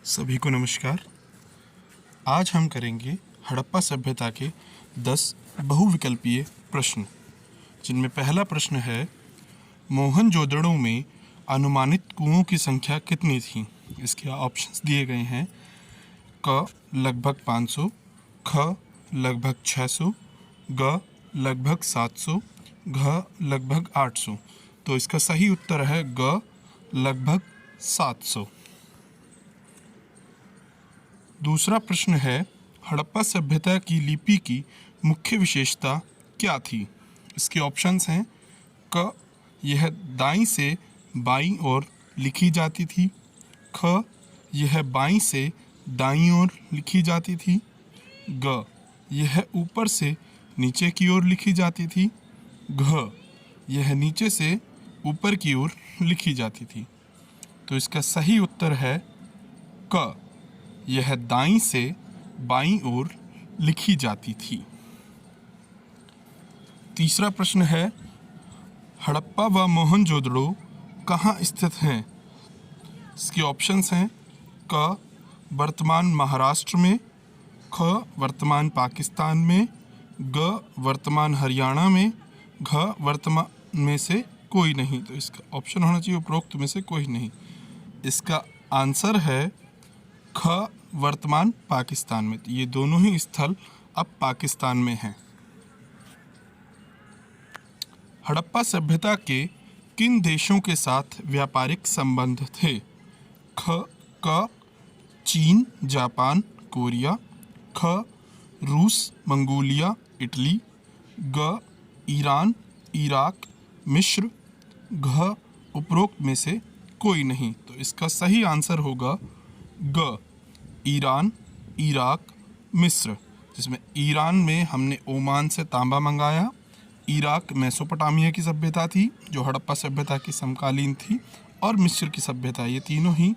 सभी को नमस्कार। आज हम करेंगे हड़प्पा सभ्यता के 10 बहुविकल्पीय प्रश्न, जिनमें पहला प्रश्न है, मोहनजोदड़ो में अनुमानित कुओं की संख्या कितनी थी? इसके ऑप्शंस दिए गए हैं। क लगभग 500, ख लगभग 600, ग लगभग 700, घ लगभग 800। तो इसका सही उत्तर है ग लगभग 700। दूसरा प्रश्न है, हड़प्पा सभ्यता की लिपि की मुख्य विशेषता क्या थी? इसके ऑप्शंस हैं। क यह दाईं से बाईं ओर लिखी जाती थी। ख यह बाईं से दाईं ओर लिखी जाती थी। ग यह ऊपर से नीचे की ओर लिखी जाती थी। घ यह नीचे से ऊपर की ओर लिखी जाती थी। तो इसका सही उत्तर है क यह दाईं से बाईं ओर लिखी जाती थी। तीसरा प्रश्न है, हड़प्पा व मोहनजोदड़ो कहाँ स्थित हैं? इसके ऑप्शंस हैं। क वर्तमान महाराष्ट्र में, ख वर्तमान पाकिस्तान में, ग वर्तमान हरियाणा में, घ वर्तमान में से कोई नहीं। तो इसका ऑप्शन होना चाहिए उपरोक्त में से कोई नहीं। इसका आंसर है ख वर्तमान पाकिस्तान में। ये दोनों ही स्थल अब पाकिस्तान में हैं। हड़प्पा सभ्यता के किन देशों के साथ व्यापारिक संबंध थे? क चीन, जापान, कोरिया। ख रूस, मंगोलिया, इटली। ग ईरान, इराक, मिस्र। घ उपरोक्त में से कोई नहीं। तो इसका सही आंसर होगा ग ईरान, इराक, मिस्र, जिसमें ईरान में हमने ओमान से तांबा मंगाया। इराक मेसोपोटामिया की सभ्यता थी जो हड़प्पा सभ्यता की समकालीन थी, और मिस्र की सभ्यता, ये तीनों ही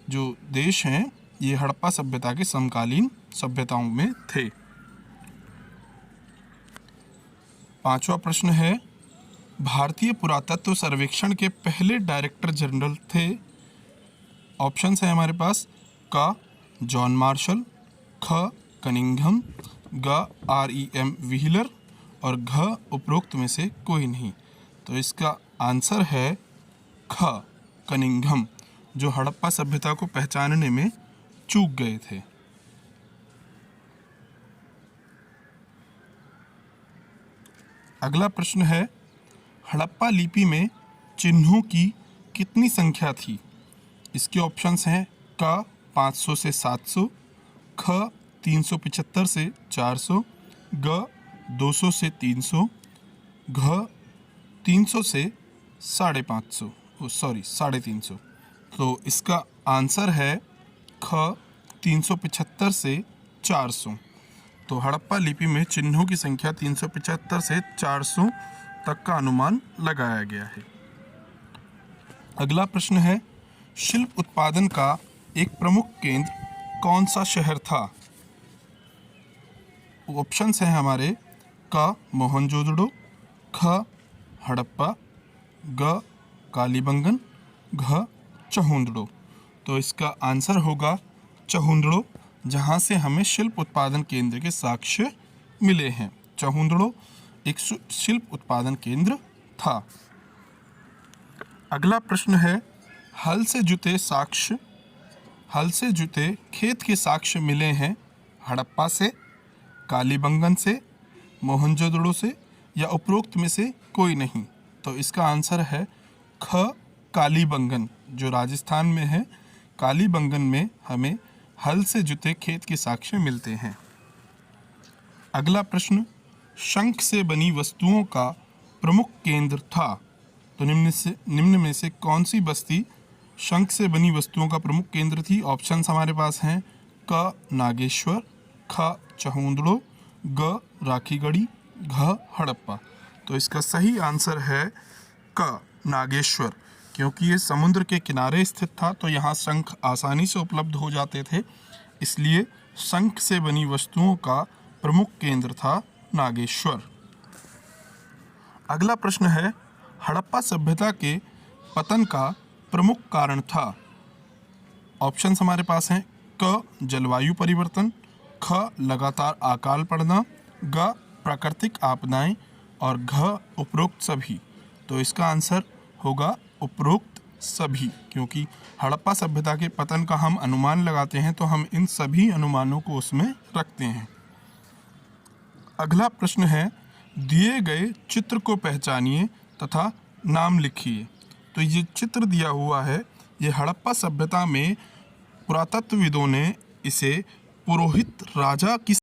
जो देश हैं ये हड़प्पा सभ्यता के समकालीन सभ्यताओं में थे। पांचवा प्रश्न है, भारतीय पुरातत्व सर्वेक्षण के पहले डायरेक्टर जनरल थे? ऑप्शंस है हमारे पास। क जॉन मार्शल, ख कनिंघम, ग REM व्हीलर और घ उपरोक्त में से कोई नहीं। तो इसका आंसर है ख कनिंघम, जो हड़प्पा सभ्यता को पहचानने में चूक गए थे। अगला प्रश्न है, हड़प्पा लिपि में चिन्हों की कितनी संख्या थी? इसके ऑप्शंस हैं। क 500 से 700, ख 375 से 400, ग 200 से 300, घ 300 से 350। तो इसका आंसर है ख 375 से 400। तो हड़प्पा लिपि में चिन्हों की संख्या 375 से 400 तक का अनुमान लगाया गया है। अगला प्रश्न है, शिल्प उत्पादन का एक प्रमुख केंद्र कौन सा शहर था? ऑप्शंस हैं हमारे। क मोहनजोदड़ो, ख हड़प्पा, ग कालीबंगन, घ चहुंदड़ो। तो इसका आंसर होगा चहुंदड़ो, जहां से हमें शिल्प उत्पादन केंद्र के साक्ष्य मिले हैं। चहुंदड़ो एक शिल्प उत्पादन केंद्र था। अगला प्रश्न है, हल से जुते खेत के साक्ष्य मिले हैं हड़प्पा से, कालीबंगन से, मोहनजोदड़ो से, या उपरोक्त में से कोई नहीं। तो इसका आंसर है ख कालीबंगन, जो राजस्थान में है। कालीबंगन में हमें हल से जुते खेत के साक्ष्य मिलते हैं। अगला प्रश्न, शंख से बनी वस्तुओं का प्रमुख केंद्र था? तो निम्न में से कौन सी बस्ती शंख से बनी वस्तुओं का प्रमुख केंद्र थी? ऑप्शंस हमारे पास हैं। क नागेश्वर, ख चहुंदड़ो, ग राखीगढ़ी, घ हड़प्पा। तो इसका सही आंसर है क नागेश्वर, क्योंकि ये समुद्र के किनारे स्थित था, तो यहाँ शंख आसानी से उपलब्ध हो जाते थे, इसलिए शंख से बनी वस्तुओं का प्रमुख केंद्र था नागेश्वर। अगला प्रश्न है, हड़प्पा सभ्यता के पतन का प्रमुख कारण था? ऑप्शंस हमारे पास हैं क जलवायु परिवर्तन, ख लगातार अकाल पड़ना, ग प्राकृतिक आपदाएं और घ उपरोक्त सभी। तो इसका आंसर होगा उपरोक्त सभी, क्योंकि हड़प्पा सभ्यता के पतन का हम अनुमान लगाते हैं तो हम इन सभी अनुमानों को उसमें रखते हैं। अगला प्रश्न है, दिए गए चित्र को पहचानिए तथा नाम लिखिए। तो ये चित्र दिया हुआ है, ये हड़प्पा सभ्यता में पुरातत्वविदों ने इसे पुरोहित राजा की